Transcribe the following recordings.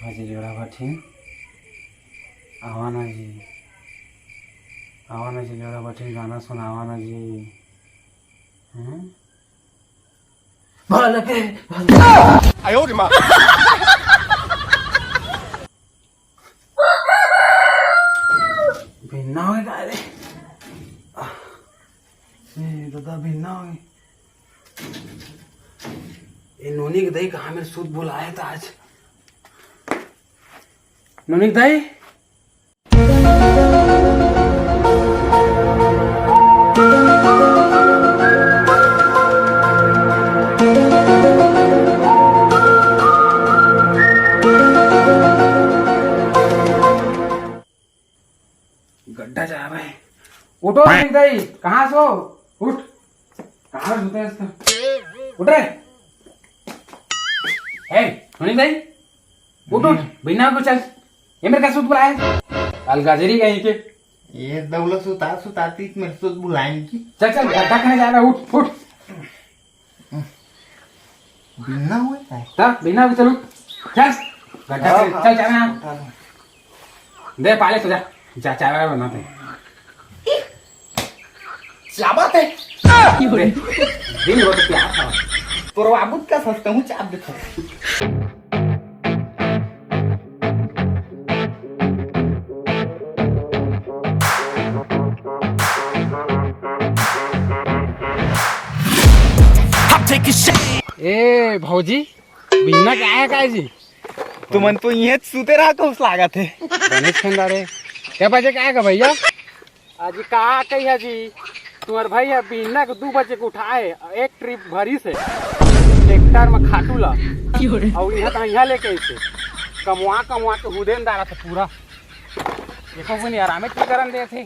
હજી જોડા પછી આવવાના જી જોડા પછી ગાના સુનાવાના જી ભલે કે આયો રે માં भिन्ना हो गया रे दादा भिन्ना हो ये नोनी के दही कहाँ मेरे सूद बुलाया था आज नोनी के दही गड्ढा जा रहा है उठो दही कहाँ सो उठ कहाँ सोते हैं उठ रे हे नोनी दही उठ उठ बिना को चल ये मेरे का सूद बुलाया अलगाजरी कहीं के ये दौलत सुताती मेरे सूद बुलाएंगी। चल चल गड्ढा खाने जा रहा है उठ उठ बिना हुए तब बिना को चलो चल गड्ढा चल चल दे पाले तो जा चाय बनाते क्या बात है दिन वो तो प्यार था तो आबूद का सस्ता हूँ चाप देता ए भौजी बिना क्या है काय जी तुमन तो ये सूते रहा कौस लागत है गणेश खंडारे क्या बजे क्या है भैया आज कहा कही जी तुम्हारे भैया बिना को 2 बजे को उठाए एक ट्रिप भरी से ट्रैक्टर में खाटूला और यहाँ लेके इसे कमवा के हुदेन डाला था पूरा देखो वो नहीं आराम की करन दे थे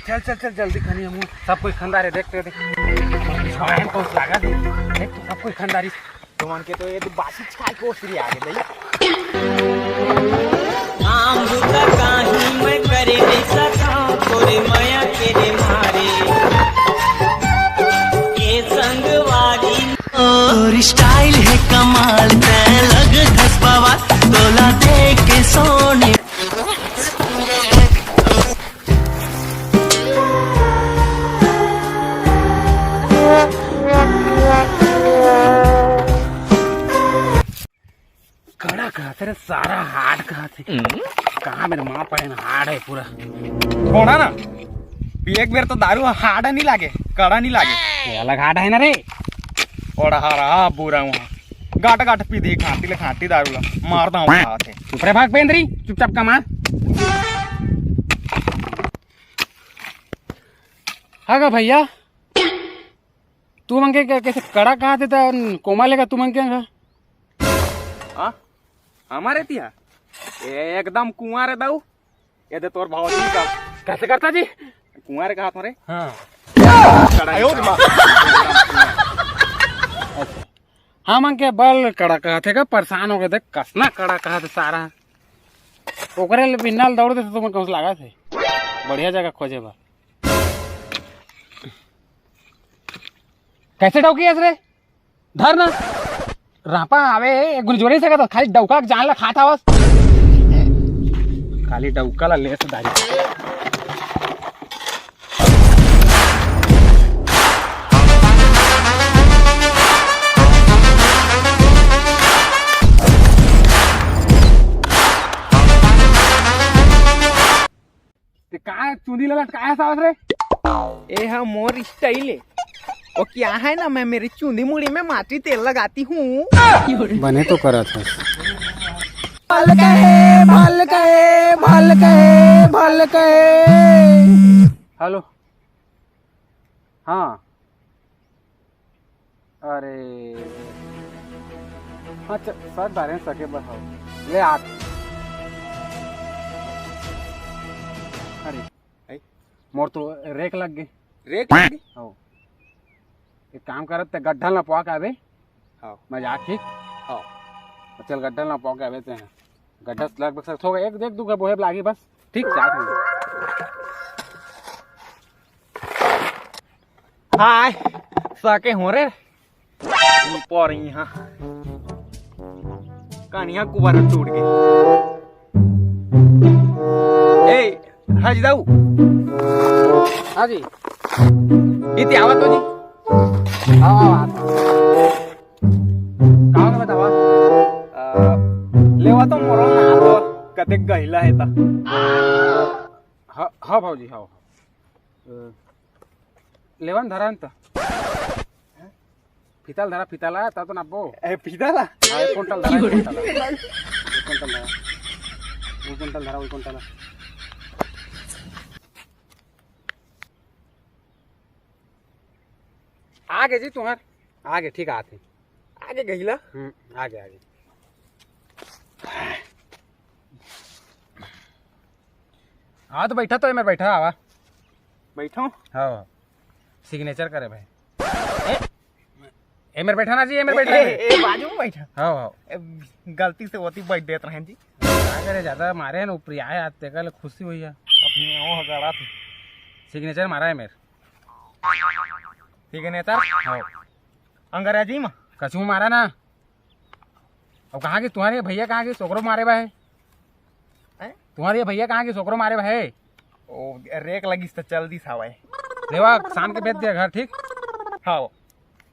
चल चल चल जल्दी खानी हम सब कोई खंडारे देखते थे को लगा दे देख तो सब कोई खंडारी तुमन के तो ये बासी छाई को श्री आगे दई आम रुका काहे मैं करे नहीं सका तोरे माया के रे मारे ये संगवारी और स्टाइल है कमाल ते लग धसपावा तोला देख के सोने कड़ा कहा तेरे सारा हार्ड कहा थे कहाँ मेरे माँ पड़े ना हार्ड है पूरा थोड़ा ना एक बेर तो दारू हार्ड नहीं लागे कड़ा नहीं लागे ये अलग हार्ड है ना रे और हरा बुरा वहाँ गाट गाट पी दी खाती दारू ला मारता हूँ हाथ है चुप रे भाग पेंद्री चुपचाप कमा हाँ भैया तू मंगे कैसे कड़ा कहा थे कोमल का तू मंगे हाँ हमारे तिया एकदम कुंवारे दाऊ ये दे तोर भाव का कैसे करता जी कुंवारे का हाथ मारे हाँ हाँ मंग के बल कड़ा कहा थे का परेशान हो गए थे कसना कड़ा कहा थे सारा ओकरे बिन्नाल दौड़ते थे तो मैं कौन लगा थे बढ़िया जगह खोजे बा कैसे डौकी रे धर ना रापा आवे गुलजोरी से का खाली डौका जान ला खाता बस खाली डौका ला ले दारी ते काय चुंदी लगा काय सावस रे ए हाँ मोर स्टाइल है और क्या है ना मैं मेरी चूंदी मुड़ी में माटी तेल लगाती हूँ बने तो करा था हेलो हाँ अरे हाँ सर बारे में सके बताओ ले आ अरे मोर तो रेक लग गई रेक लगी हो एक काम करत ते गड्ढा ना पॉक आवे हाँ मजाक ठीक हाँ चल गड्ढा ना पॉक आवे ते गड्ढा लगभग हो गया एक देख दूंगा बोहे लागी बस ठीक साथ में हाय सके हो रे ऊपर यहाँ कहानियां कुबार टूट गई ए हज दाऊ हाँ जी इति आवा तो जी आओ कहाँ का बतावा लेवा तो मोरो ना तो कते गहिला है ता हाँ भाऊजी हाँ लेवन धरा अंत फिताल धरा फिताला तातो नापो ए पिदाला एक क्विंटल धरा एक क्विंटल धरा एक क्विंटल आगे जी तुम्हार आगे ठीक आते आगे गहिला आगे आगे हाँ तो बैठा तो मैं बैठा आवा बैठो हाँ सिग्नेचर करे भाई ए मेरे बैठा ना जी ए मेरे बैठा ए बाजू में बैठा हाँ हाँ गलती से होती बैठ देत रहे जी क्या करे ज्यादा मारे हैं ना ऊपर आए आते कल खुशी हुई है अपनी ओ हगाड़ा थी सिग्नेचर मारा है मेरे ठीक है नेता हाँ अंग्रेजी में कछू मारा ना अब कहाँ की तुम्हारे भैया कहाँ की छोकरो मारे भाई तुम्हारे भैया कहाँ की छोकरो मारे भाई ओ रेक लगी तो चल दी सावा देवा शाम के बेच दिया घर ठीक हाँ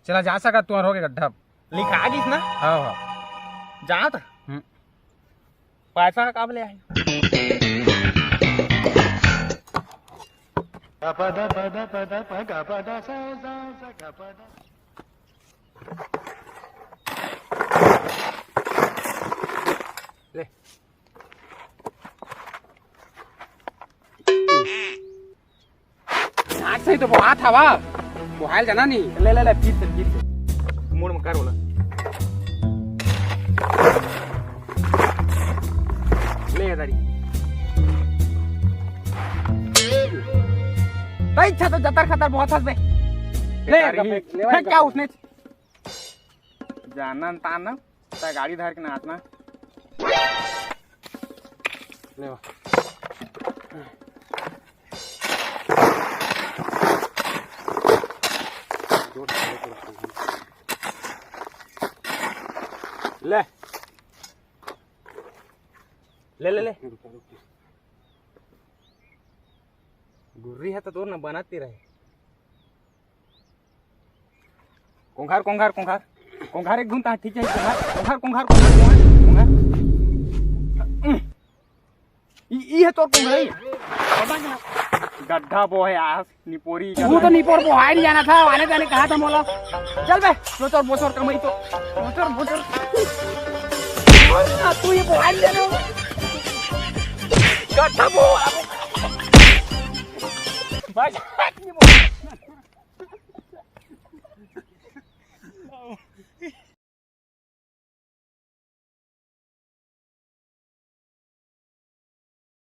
चला जा सका तुम्हार हो गए गड्ढा लिखा गई ना हाँ हाँ जा तो पैसा कब ले आए ले आज से ही तो बहुत हवा मोबाइल जाना नहीं ले ले ले फिर से मुड़ में कर बोला ले दारी भाई अच्छा तो जतर खतर बहुत हंस बे ले क्या उसने जाना ताना ता गाड़ी धर के नाचना ले वा ले ले ले ले गुर्री है तो तोर ना बनाती रहे कोंघार कोंघार कोंघार कोंघार एक घूमता ठीक है कोंघार कोंघार कोंघार कोंघार ई है तोर कोंघाई गड्ढा बो है आज निपोरी तू तो निपोर को हाइड जाना था आने जाने कहा था मोला चल बे बोचर बोचर कमाई तो बोचर बोचर तू ये हाइड जाना गड्ढा बो भाई